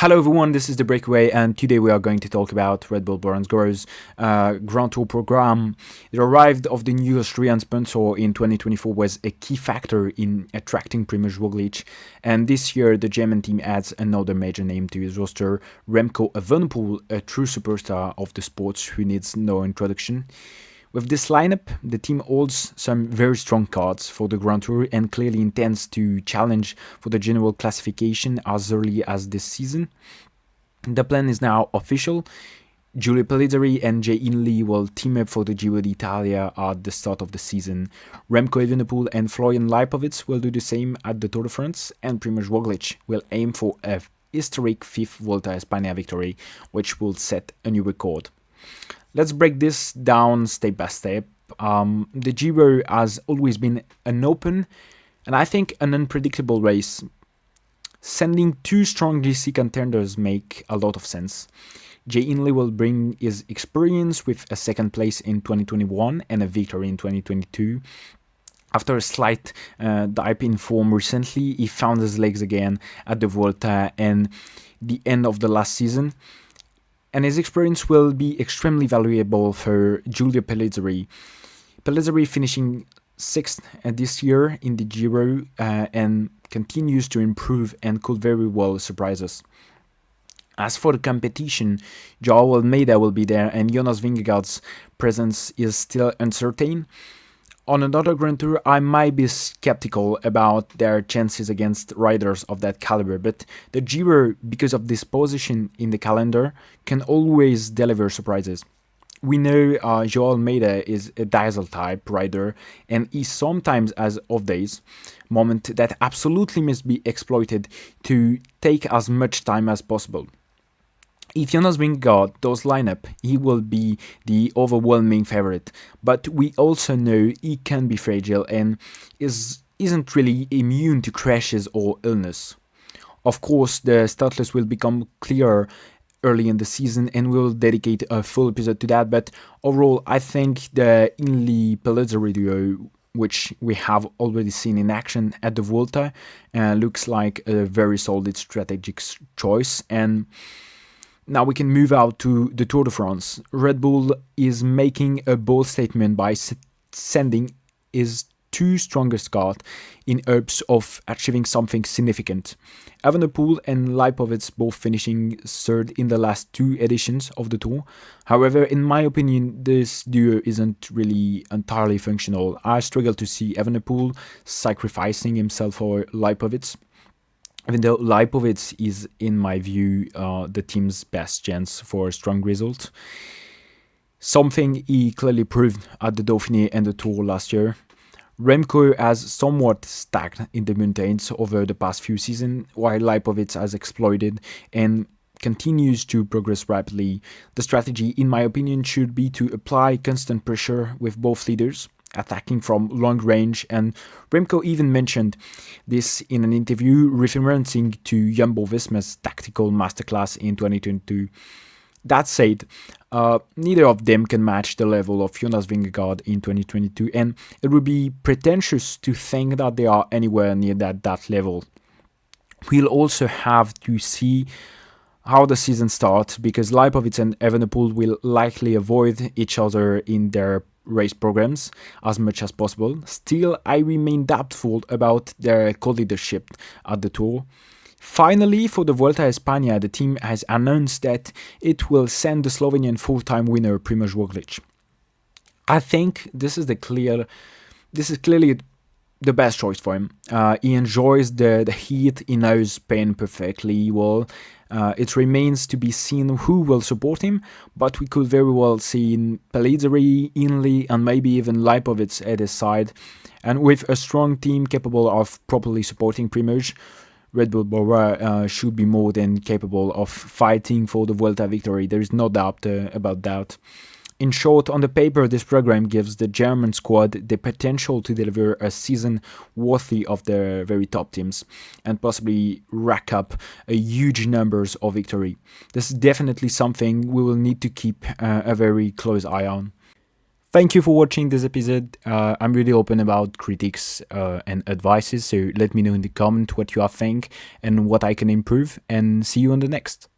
Hello everyone, this is the Breakaway, and today we are going to talk about Red Bull Hansgrohe's Grand Tour program. The arrival of the new Austrian sponsor in 2024 was a key factor in attracting Primož Roglič, and this year the German team adds another major name to his roster, Remco Evenepoel, a true superstar of the sport who needs no introduction. With this lineup, the team holds some very strong cards for the Grand Tour and clearly intends to challenge for the general classification as early as this season. The plan is now official. Giulio Pellizzari and Hindley will team up for the Giro d'Italia at the start of the season. Remco Evenepoel and Florian Lipowitz will do the same at the Tour de France, and Primož Roglič will aim for a historic 5th Volta a España victory, which will set a new record. Let's break this down step by step. The Giro has always been an open and I think an unpredictable race. Sending two strong GC contenders make a lot of sense. Hindley will bring his experience with a second place in 2021 and a victory in 2022. After a slight dip in form recently, he found his legs again at the Volta and the end of the last season. And his experience will be extremely valuable for Giulio Pellizzari. Pellizzari finishing 6th this year in the Giro and continues to improve and could very well surprise us. As for the competition, Joao Almeida will be there and Jonas Vingegaard's presence is still uncertain. On another Grand Tour, I might be skeptical about their chances against riders of that caliber, but the Giro, because of this position in the calendar, can always deliver surprises. We know Joao Almeida is a diesel type rider, and he sometimes has off days, moment that absolutely must be exploited to take as much time as possible. If Jonas Vingegaard does line up, he will be the overwhelming favorite, but we also know he can be fragile and isn't really immune to crashes or illness. Of course, the start list will become clearer early in the season and we'll dedicate a full episode to that, but overall I think the Hindley Pellizzari duo, which we have already seen in action at the Volta, looks like a very solid strategic choice. And now we can move out to the Tour de France. Red Bull is making a bold statement by sending his two strongest cards in hopes of achieving something significant. Evenepoel and Lipowitz both finishing third in the last two editions of the Tour. However, in my opinion, this duo isn't really entirely functional. I struggle to see Evenepoel sacrificing himself for Lipowitz, even though Lipowitz is, in my view, the team's best chance for a strong result. Something he clearly proved at the Dauphiné and the Tour last year. Remco has somewhat stagnant in the mountains over the past few seasons, while Lipowitz has exploited and continues to progress rapidly. The strategy, in my opinion, should be to apply constant pressure with both leaders, attacking from long range, and Remco even mentioned this in an interview referencing to Jumbo-Visma's tactical masterclass in 2022. That said, neither of them can match the level of Jonas Vingegaard in 2022, and it would be pretentious to think that they are anywhere near that level. We'll also have to see how the season starts, because Lipowitz and Evenepoel will likely avoid each other in their race programs as much as possible. Still, I remain doubtful about their co-leadership at the Tour. Finally, for the Volta a España, the team has announced that it will send the Slovenian full-time winner Primož Roglič. I think this is clearly the best choice for him. He enjoys the heat, he knows Spain perfectly well. It remains to be seen who will support him, but we could very well see Pellizzari, Hindley, and maybe even Lipowitz at his side. And with a strong team capable of properly supporting Primož, Red Bull BORA should be more than capable of fighting for the Vuelta victory. There is no doubt about that. In short, on the paper, this program gives the German squad the potential to deliver a season worthy of the very top teams and possibly rack up a huge numbers of victory. This is definitely something we will need to keep a very close eye on. Thank you for watching this episode. I'm really open about critiques and advices, so let me know in the comment what you think and what I can improve, and see you on the next.